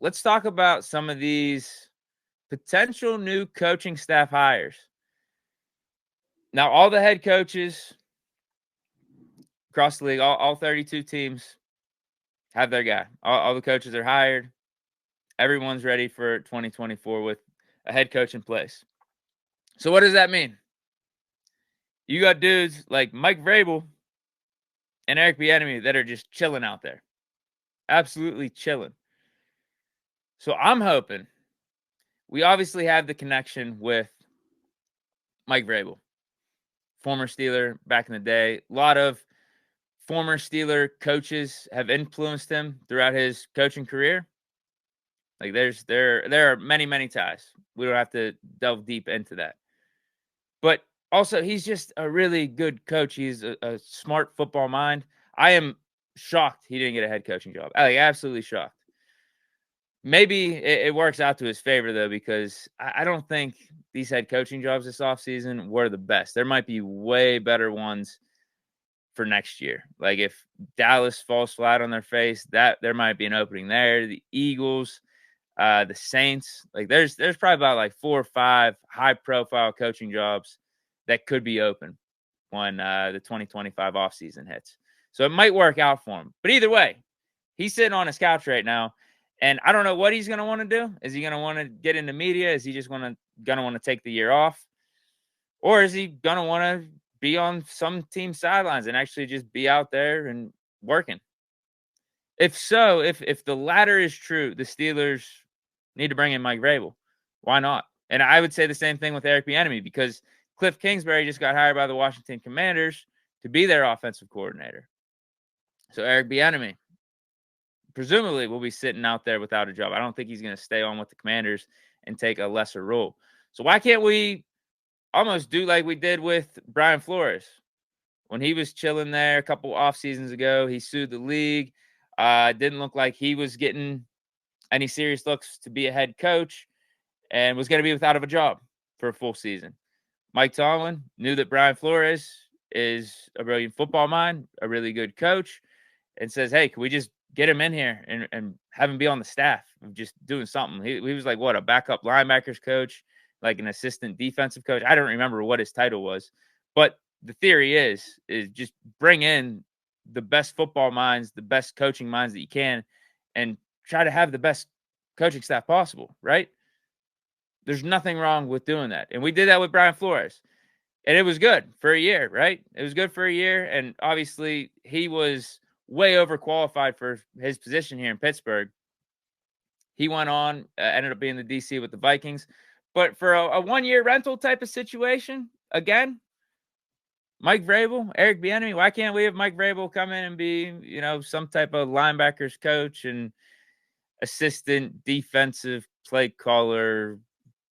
let's talk about some of these potential new coaching staff hires. Now, all the head coaches across the league, all 32 teams have their guy. All the coaches are hired. Everyone's ready for 2024 with a head coach in place. So what does that mean? You got dudes like Mike Vrabel and Eric Bienemy that are just chilling out there. Absolutely chilling. So I'm hoping we obviously have the connection with Mike Vrabel, former Steeler back in the day. A lot of former Steeler coaches have influenced him throughout his coaching career. Like there are many ties. We don't have to delve deep into that. But also, he's just a really good coach. He's a smart football mind. I am shocked he didn't get a head coaching job. Like, absolutely shocked. Maybe it works out to his favor, though, because I don't think these head coaching jobs this offseason were the best. There might be way better ones for next year. Like, if Dallas falls flat on their face, that there might be an opening there. The Eagles, the Saints, like there's probably about like 4 or 5 high-profile coaching jobs that could be open when the 2025 offseason hits. So it might work out for him. But either way, he's sitting on his couch right now, and I don't know what he's going to want to do. Is he going to want to get into media? Is he just going to want to take the year off? Or is he going to want to be on some team sidelines and actually just be out there and working? If so, if the latter is true, the Steelers need to bring in Mike Vrabel. Why not? And I would say the same thing with Eric Bienemy, because Cliff Kingsbury just got hired by the Washington Commanders to be their offensive coordinator. So Eric Bienemy presumably will be sitting out there without a job. I don't think he's going to stay on with the Commanders and take a lesser role. So why can't we almost do like we did with Brian Flores? When he was chilling there a couple off seasons ago, he sued the league. Didn't look like he was getting any serious looks to be a head coach and was going to be without of a job for a full season. Mike Tomlin knew that Brian Flores is a brilliant football mind, a really good coach, and says, hey, can we just get him in here and have him be on the staff of just doing something? He was like, what, a backup linebackers coach, like an assistant defensive coach? I don't remember what his title was. But the theory is just bring in the best football minds, the best coaching minds that you can, and try to have the best coaching staff possible, right? There's nothing wrong with doing that. And we did that with Brian Flores. And it was good for a year, right? It was good for a year. And obviously, he was way overqualified for his position here in Pittsburgh. He went on, ended up being the DC with the Vikings. But for a one-year rental type of situation, again, Mike Vrabel, Eric Bienemy, why can't we have Mike Vrabel come in and be, some type of linebackers coach and assistant defensive play caller,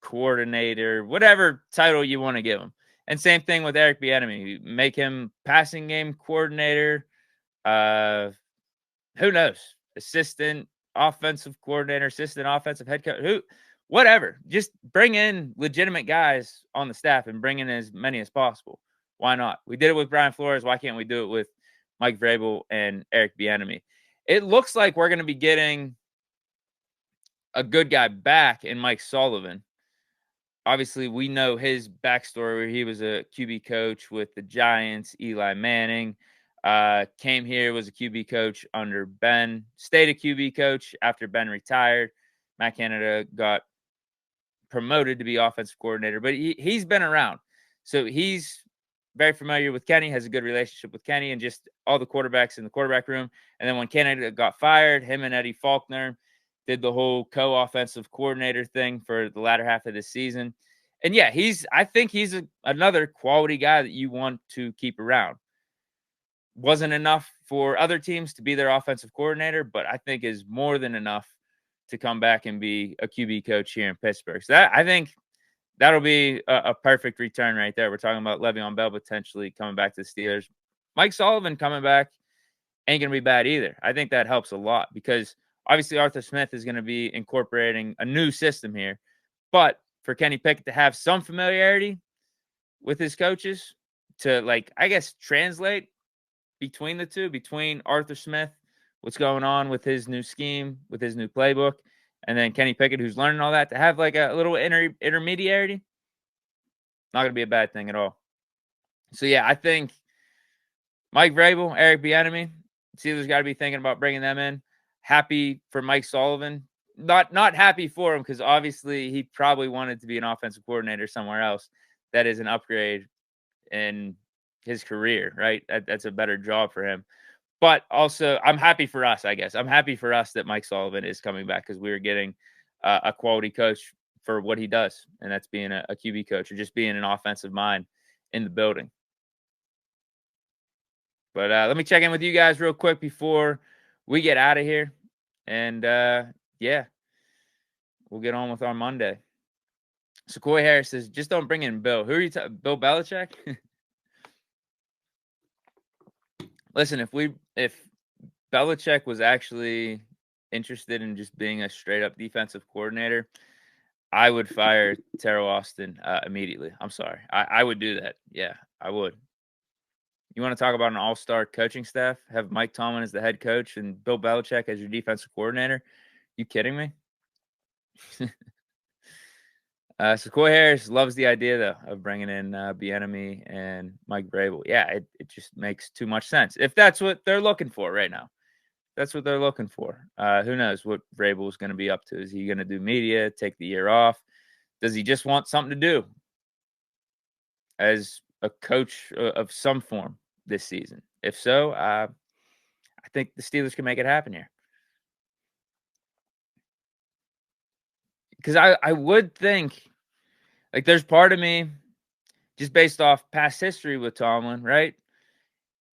coordinator, whatever title you want to give him? And same thing with Eric Bienemy. Make him passing game coordinator. Who knows? Assistant offensive coordinator, assistant offensive head coach, whatever. Just bring in legitimate guys on the staff and bring in as many as possible. Why not? We did it with Brian Flores. Why can't we do it with Mike Vrabel and Eric Bienemy? It looks like we're going to be getting a good guy back in Mike Sullivan. Obviously, we know his backstory where he was a QB coach with the Giants, Eli Manning. Came here, was a QB coach under Ben. Stayed a QB coach after Ben retired. Matt Canada got promoted to be offensive coordinator, but he's been around. So he's very familiar with Kenny, has a good relationship with Kenny and just all the quarterbacks in the quarterback room. And then when Canada got fired, him and Eddie Faulkner did the whole co-offensive coordinator thing for the latter half of the season. And yeah, I think he's another quality guy that you want to keep around. Wasn't enough for other teams to be their offensive coordinator, but I think is more than enough to come back and be a QB coach here in Pittsburgh. So I think that'll be a perfect return right there. We're talking about Le'Veon Bell potentially coming back to the Steelers. Mike Sullivan coming back ain't going to be bad either. I think that helps a lot because obviously Arthur Smith is going to be incorporating a new system here. But for Kenny Pickett to have some familiarity with his coaches to, translate between the two, between Arthur Smith, what's going on with his new scheme, with his new playbook, and then Kenny Pickett, who's learning all that, to have like a little intermediary, not going to be a bad thing at all. So, yeah, I think Mike Vrabel, Eric Bienemy, Steelers got to be thinking about bringing them in. Happy for Mike Sullivan. Not happy for him because obviously he probably wanted to be an offensive coordinator somewhere else. That is an upgrade in his career, right? That's a better job for him. But also, I'm happy for us, I guess. I'm happy for us that Mike Sullivan is coming back because we were getting a quality coach for what he does, and that's being a QB coach or just being an offensive mind in the building. But let me check in with you guys real quick before we get out of here. And, yeah, we'll get on with our Monday. So Coy Harris says, just don't bring in Bill. Who are you talking? Bill Belichick? Listen, if Belichick was actually interested in just being a straight-up defensive coordinator, I would fire Terrell Austin immediately. I'm sorry. I would do that. Yeah, I would. You want to talk about an all-star coaching staff? Have Mike Tomlin as the head coach and Bill Belichick as your defensive coordinator? You kidding me? So Coy Harris loves the idea, though, of bringing in Bienemy and Mike Vrabel. Yeah, it just makes too much sense. If that's what they're looking for right now. That's what they're looking for. Who knows what Vrabel is going to be up to? Is he going to do media, take the year off? Does he just want something to do as a coach of some form this season? If so, I think the Steelers can make it happen here. Because I would think, like, there's part of me, just based off past history with Tomlin, right?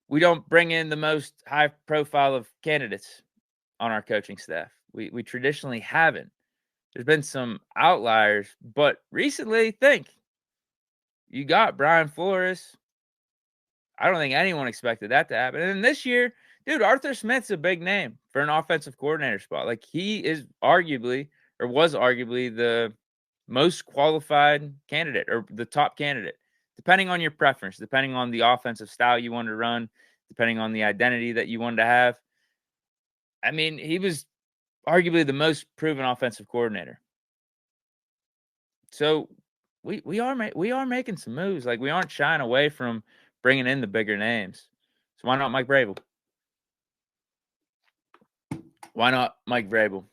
We don't bring in the most high profile of candidates on our coaching staff. We traditionally haven't. There's been some outliers, but recently, you got Brian Flores. I don't think anyone expected that to happen. And then this year, dude, Arthur Smith's a big name for an offensive coordinator spot. Like, he is arguably, or was arguably, the most qualified candidate or the top candidate, depending on your preference, depending on the offensive style you want to run, depending on the identity that you wanted to have. I mean, he was arguably the most proven offensive coordinator. So we are making some moves. Like, we aren't shying away from bringing in the bigger names. So why not Mike Vrabel? Why not Mike Vrabel?